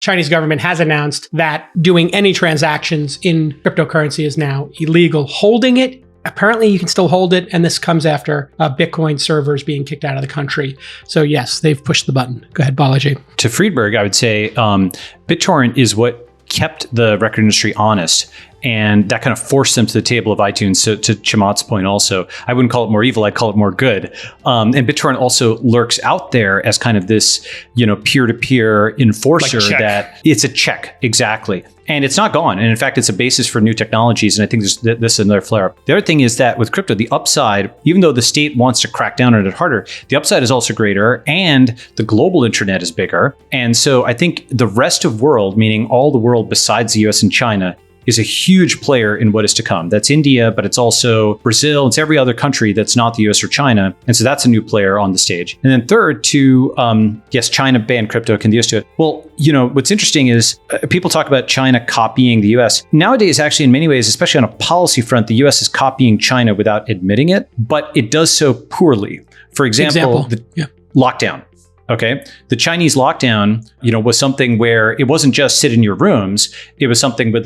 Chinese government has announced that doing any transactions in cryptocurrency is now illegal. Holding it, apparently you can still hold it, and this comes after Bitcoin servers being kicked out of the country. So yes, they've pushed the button. Go ahead, Balaji. To Friedberg, I would say BitTorrent is what kept the record industry honest. And that kind of forced them to the table of iTunes. So to Chamath's point also, I wouldn't call it more evil, I'd call it more good. And BitTorrent also lurks out there as kind of this, peer-to-peer enforcer that it's a check, exactly. And it's not gone. And in fact, it's a basis for new technologies. And I think this is another flare-up. The other thing is that with crypto, the upside, even though the state wants to crack down on it harder, the upside is also greater and the global internet is bigger. And so I think the rest of world, meaning all the world besides the US and China, is a huge player in what is to come. That's India, but it's also Brazil. It's every other country that's not the US or China. And so that's a new player on the stage. And then third, yes, China banned crypto. Can the US do it? Well, what's interesting is people talk about China copying the US. Nowadays, actually, in many ways, especially on a policy front, the US is copying China without admitting it, but it does so poorly. For example. Lockdown. Okay. The Chinese lockdown, was something where it wasn't just sit in your rooms. It was something with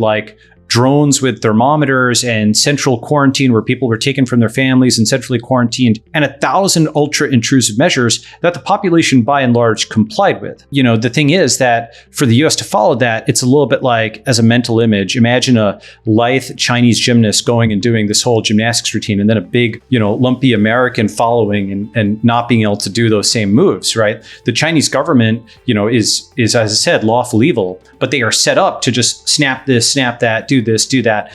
drones with thermometers and central quarantine where people were taken from their families and centrally quarantined, and 1,000 ultra intrusive measures that the population by and large complied with. The thing is that for the US to follow that, it's a little bit like, as a mental image, imagine a lithe Chinese gymnast going and doing this whole gymnastics routine, and then a big, lumpy American following and not being able to do those same moves, right? The Chinese government, is, as I said, lawful evil, but they are set up to just snap this, snap that, do this, do that.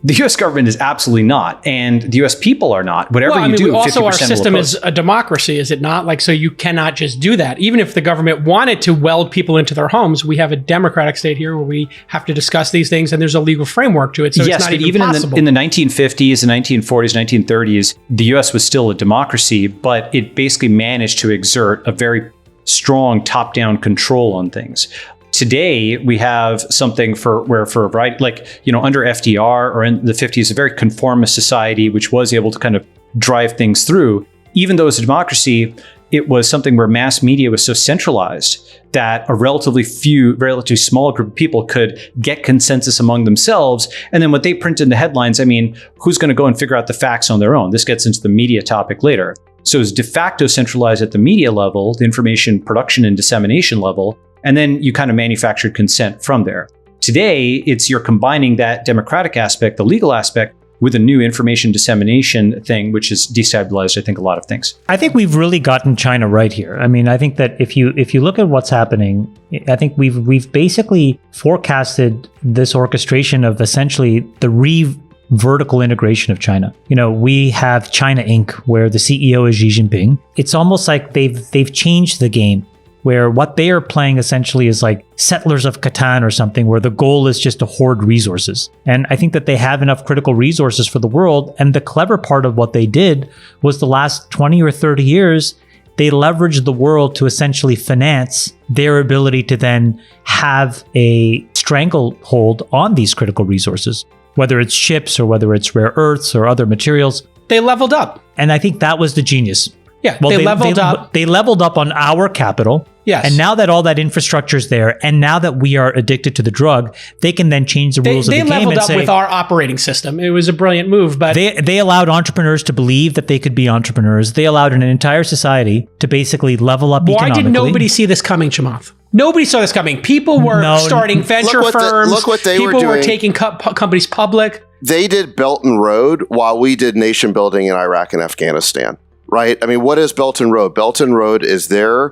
The U.S. government is absolutely not, and the U.S. people are not. Whatever you do, also 50% our system is a democracy, is it not? So you cannot just do that. Even if the government wanted to weld people into their homes, we have a democratic state here where we have to discuss these things, and there's a legal framework to it. So yes, it's not but even possible. in the 1950s, the 1940s, 1930s, the U.S. was still a democracy, but it basically managed to exert a very strong top-down control on things. Today, we have something for a variety, under FDR or in the 50s, a very conformist society, which was able to kind of drive things through. Even though it's a democracy, it was something where mass media was so centralized that a relatively small group of people could get consensus among themselves. And then what they print in the headlines, who's going to go and figure out the facts on their own? This gets into the media topic later. So it's de facto centralized at the media level, the information production and dissemination level. And then you kind of manufactured consent from there. Today, you're combining that democratic aspect, the legal aspect, with a new information dissemination thing, which has destabilized, I think, a lot of things. I think we've really gotten China right here. I think that if you look at what's happening, I think we've basically forecasted this orchestration of essentially the REEV vertical integration of China. We have China Inc., where the CEO is Xi Jinping. It's almost like they've changed the game, where what they are playing essentially is like Settlers of Catan or something, where the goal is just to hoard resources. And I think that they have enough critical resources for the world. And the clever part of what they did was the last 20 or 30 years, they leveraged the world to essentially finance their ability to then have a stranglehold on these critical resources, whether it's chips or whether it's rare earths or other materials. They leveled up. And I think that was the genius. Yeah, well, they leveled up. They leveled up on our capital. Yes. And now that all that infrastructure is there, and now that we are addicted to the drug, they can then change the rules of the game. They leveled up with our operating system. It was a brilliant move, but they allowed entrepreneurs to believe that they could be entrepreneurs. They allowed an entire society to basically level up economically. Why did nobody see this coming, Chamath? Nobody saw this coming. People were starting venture firms. Look what they were doing. People were taking companies public. They did Belt and Road while we did nation building in Iraq and Afghanistan. Right? What is Belt and Road? Belt and Road is their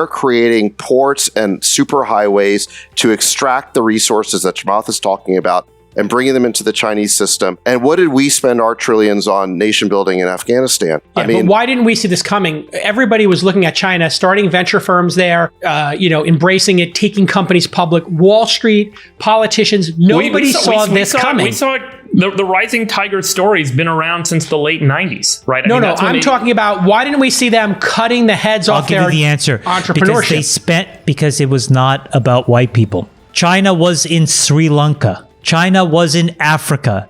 creating ports and superhighways to extract the resources that Chamath is talking about and bringing them into the Chinese system. And what did we spend our trillions on nation building in Afghanistan? Yeah, but why didn't we see this coming? Everybody was looking at China, starting venture firms there, embracing it, taking companies public. Wall Street, politicians, nobody saw this coming. We saw it. The rising tiger story has been around since the late 90s, right? I'm talking about why didn't we see them cutting the heads off their I'll give you the answer. Entrepreneurship. Because it was not about white people. China was in Sri Lanka. China was in Africa.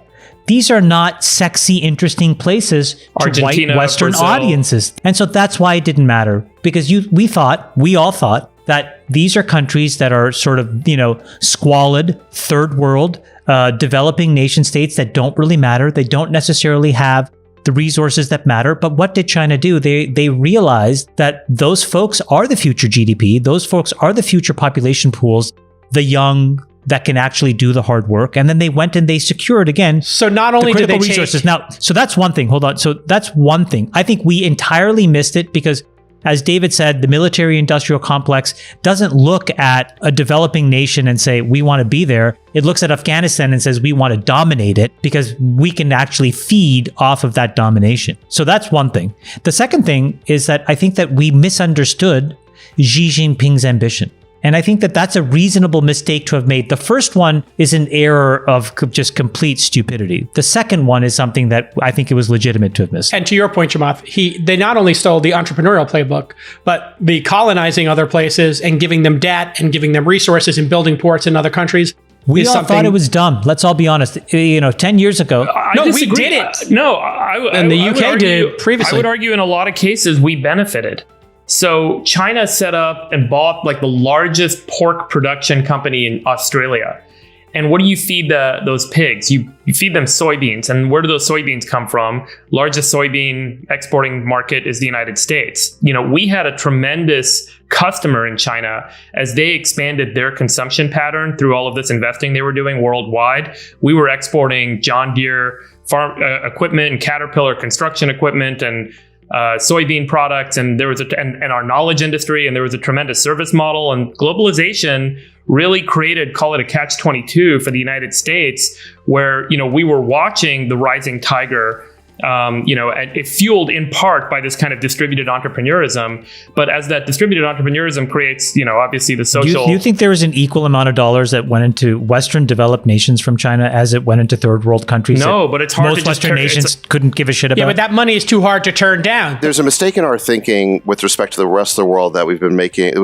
These are not sexy, interesting places to Argentina, white Western Brazil. audiences. And so that's why it didn't matter. Because we all thought that these are countries that are sort of, squalid, third world, developing nation states that don't really matter. They don't necessarily have the resources that matter. But what did China do? They realized that those folks are the future GDP. Those folks are the future population pools, the young that can actually do the hard work. And then they went and they secured, again, So not only the did they critical resources. Now, so that's one thing. Hold on. So that's one thing. I think we entirely missed it because, as David said, the military-industrial complex doesn't look at a developing nation and say, we want to be there. It looks at Afghanistan and says, we want to dominate it because we can actually feed off of that domination. So that's one thing. The second thing is that I think that we misunderstood Xi Jinping's ambition. And I think that that's a reasonable mistake to have made. The first one is an error of just complete stupidity. The second one is something that I think it was legitimate to have missed. And to your point, Chamath, they not only stole the entrepreneurial playbook, but the colonizing other places and giving them debt and giving them resources and building ports in other countries. We all thought it was dumb. Let's all be honest. 10 years ago. No, we did it. And the UK did previously. I would argue in a lot of cases we benefited. So China set up and bought like the largest pork production company in Australia. And what do you feed those pigs? You feed them soybeans. And where do those soybeans come from? Largest soybean exporting market is the United States. We had a tremendous customer in China as they expanded their consumption pattern through all of this investing they were doing worldwide. We were exporting John Deere farm equipment and Caterpillar construction equipment and soybean products, and there was and our knowledge industry, and there was a tremendous service model, and globalization really created, call it a catch-22 for the United States, where we were watching the rising tiger. It fueled in part by this kind of distributed entrepreneurism. But as that distributed entrepreneurism creates, obviously the social. Do you think there was an equal amount of dollars that went into Western developed nations from China as it went into third world countries? No, but it's hard most to Western nations couldn't give a shit about. Yeah, but that money is too hard to turn down. There's a mistake in our thinking with respect to the rest of the world that we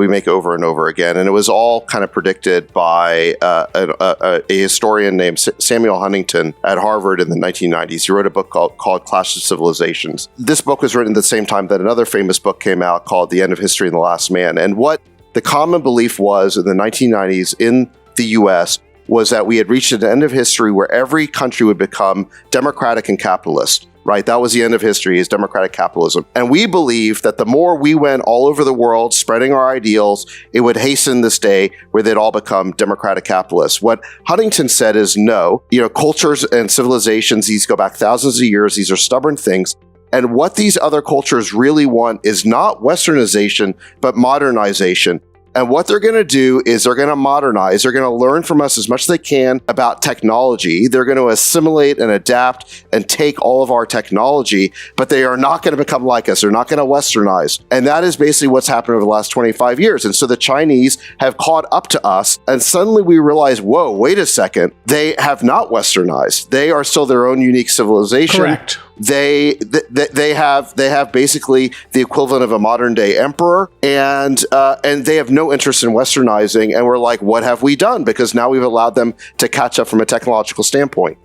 make over and over again. And it was all kind of predicted by a historian named Samuel Huntington at Harvard in the 1990s. He wrote a book called Clash of Civilizations. This book was written at the same time that another famous book came out called The End of History and the Last Man. And what the common belief was in the 1990s in the US was that we had reached an end of history where every country would become democratic and capitalist. Right? That was the end of history, is democratic capitalism. And we believed that the more we went all over the world spreading our ideals, it would hasten this day where they'd all become democratic capitalists. What Huntington said is no. Cultures and civilizations, these go back thousands of years. These are stubborn things. And what these other cultures really want is not westernization, but modernization. And what they're going to do is they're going to modernize. They're going to learn from us as much as they can about technology. They're going to assimilate and adapt and take all of our technology, but they are not going to become like us. They're not going to westernize. And that is basically what's happened over the last 25 years. And so the Chinese have caught up to us, and suddenly we realize, whoa, wait a second. They have not westernized. They are still their own unique civilization. Correct. They have basically the equivalent of a modern day emperor, and they have no interest in westernizing. And we're like, what have we done? Because now we've allowed them to catch up from a technological standpoint.